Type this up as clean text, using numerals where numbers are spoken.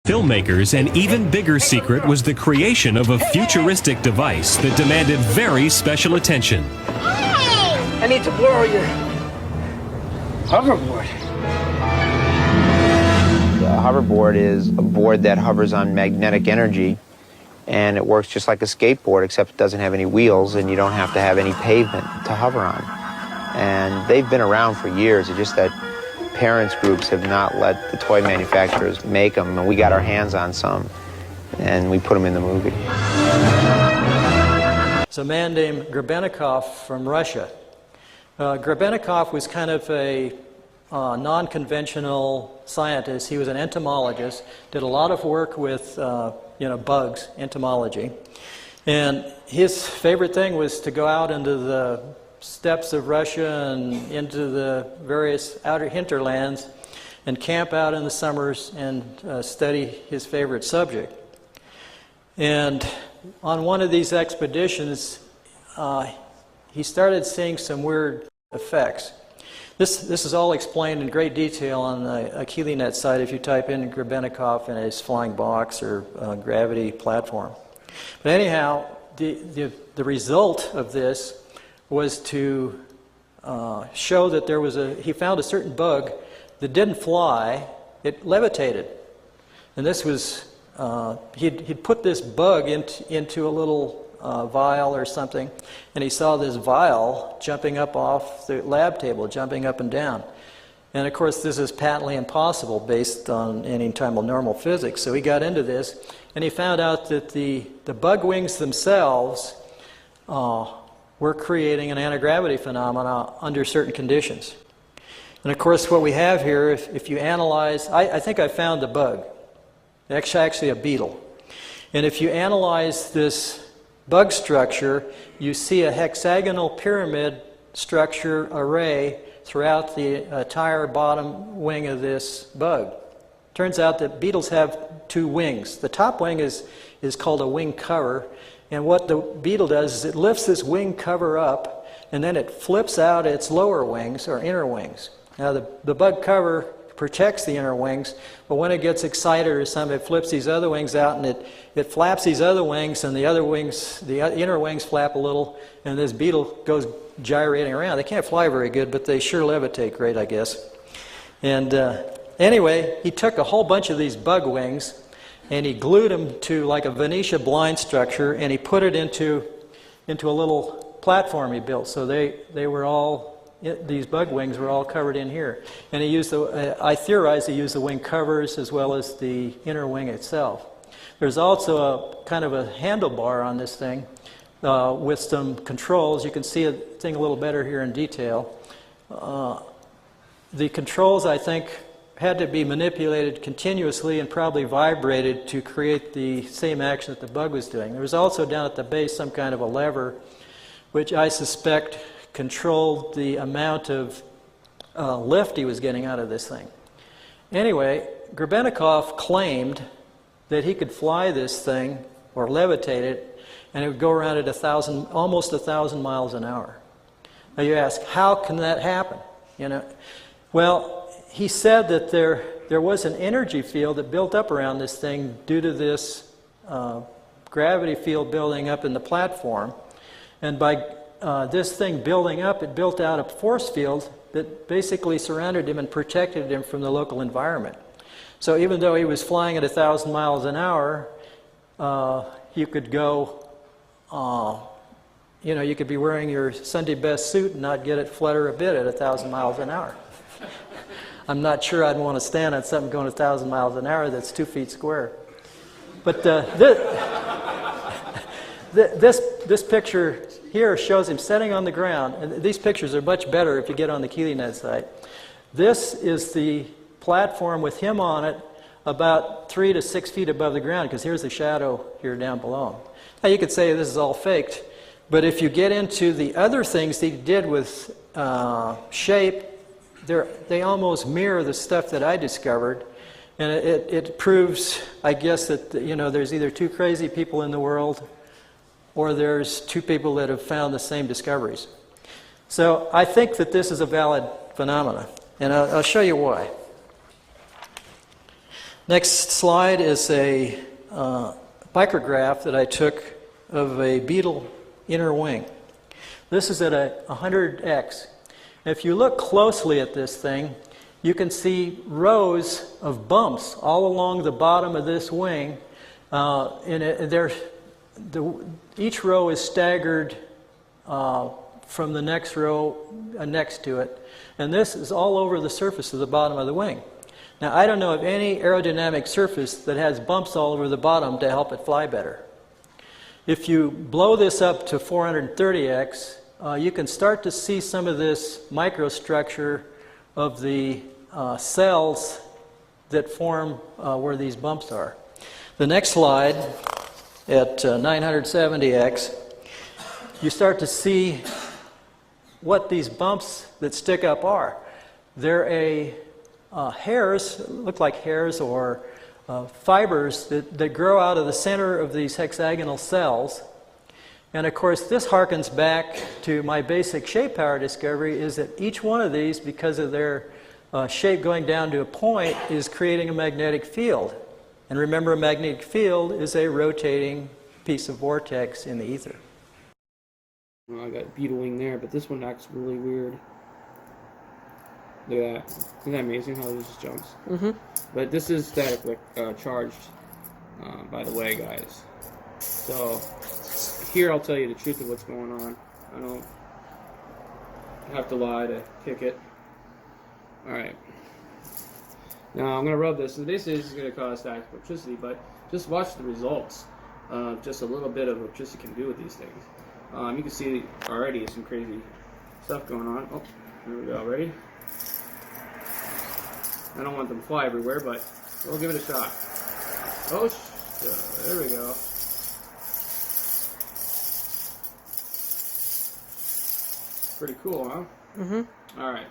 Filmmakers' an even bigger secret was the creation of a futuristic device that demanded very special attention. I need to borrow your hoverboard. The hoverboard is a board that hovers on magnetic energy, and it works just like a skateboard, except it doesn't have any wheels and you don't have to have any pavement to hover on. And they've been around for years. It's just that parents groups have not let the toy manufacturers make them, and we got our hands on some and we put them in the movie. It's a man named Grebennikov from Russia. Grebennikov was kind of a non-conventional scientist. He was an entomologist, did a lot of work with bugs, entomology, and his favorite thing was to go out into the steppes of Russia and into the various outer hinterlands and camp out in the summers and study his favorite subject. And on one of these expeditions, he started seeing some weird effects. This is all explained in great detail on the AchilleNet site if you type in Grebennikov and his flying box or gravity platform. But anyhow, the result of this was to show that he found a certain bug that didn't fly, it levitated. And this was, he'd put this bug into a little vial or something, and he saw this vial jumping up off the lab table, jumping up and down. And of course this is patently impossible based on any time of normal physics. So he got into this, and he found out that the bug wings themselves we're creating an anti-gravity phenomena under certain conditions. And of course what we have here, if you analyze, I think I found the bug. It's actually a beetle. And if you analyze this bug structure, you see a hexagonal pyramid structure array throughout the entire bottom wing of this bug. Turns out that beetles have two wings. The top wing is called a wing cover. And what the beetle does is it lifts this wing cover up, and then it flips out its lower wings, or inner wings. Now the bug cover protects the inner wings, but when it gets excited or something, it flips these other wings out, and it flaps these other wings, and the inner wings flap a little, and this beetle goes gyrating around. They can't fly very good, but they sure levitate great, I guess. And anyway, he took a whole bunch of these bug wings, and he glued them to like a Venetia blind structure, and he put it into a little platform he built. So they were all, these bug wings were all covered in here. And he used I theorize he used the wing covers as well as the inner wing itself. There's also a kind of a handlebar on this thing with some controls. You can see the thing a little better here in detail. The controls, I think, had to be manipulated continuously and probably vibrated to create the same action that the bug was doing. There was also down at the base some kind of a lever which I suspect controlled the amount of lift he was getting out of this thing. Anyway, Grebennikov claimed that he could fly this thing or levitate it, and it would go around at almost 1,000 miles an hour. Now you ask, how can that happen? Well, he said that there was an energy field that built up around this thing due to this gravity field building up in the platform. And by this thing building up, it built out a force field that basically surrounded him and protected him from the local environment. So even though he was flying at 1,000 miles an hour, you could go, you could be wearing your Sunday best suit and not get it flutter a bit at 1,000 miles an hour. I'm not sure I'd want to stand on something going 1,000 miles an hour that's 2 feet square. But this picture here shows him sitting on the ground. And these pictures are much better if you get on the AchilleNet site. This is the platform with him on it about 3 to 6 feet above the ground, because here's the shadow here down below. Now you could say this is all faked, but if you get into the other things he did with shape, they almost mirror the stuff that I discovered, and it proves, I guess, that there's either two crazy people in the world, or there's two people that have found the same discoveries. So I think that this is a valid phenomenon, and I'll show you why. Next slide is a micrograph that I took of a beetle inner wing. This is at a 100x. If you look closely at this thing, you can see rows of bumps all along the bottom of this wing. Each row is staggered from the next row next to it. And this is all over the surface of the bottom of the wing. Now, I don't know of any aerodynamic surface that has bumps all over the bottom to help it fly better. If you blow this up to 430x, you can start to see some of this microstructure of the cells that form where these bumps are. The next slide, at 970x, you start to see what these bumps that stick up are. They're hairs, look like hairs or fibers that grow out of the center of these hexagonal cells. And of course, this harkens back to my basic shape power discovery, is that each one of these, because of their shape going down to a point, is creating a magnetic field. And remember, a magnetic field is a rotating piece of vortex in the ether. Well, I got beetle wing there, but this one acts really weird. Look at that. Isn't that amazing how it just jumps? Mm-hmm. But this is static charged, by the way, guys. So here I'll tell you the truth of what's going on. I don't have to lie to kick it. Alright. Now I'm going to rub this. So basically this is going to cause static electricity, but just watch the results. Just a little bit of electricity can do with these things. You can see already some crazy stuff going on. Oh, there we go. Ready? I don't want them to fly everywhere, but we'll give it a shot. Oh, there we go. Pretty cool, huh? Mm-hmm. All right.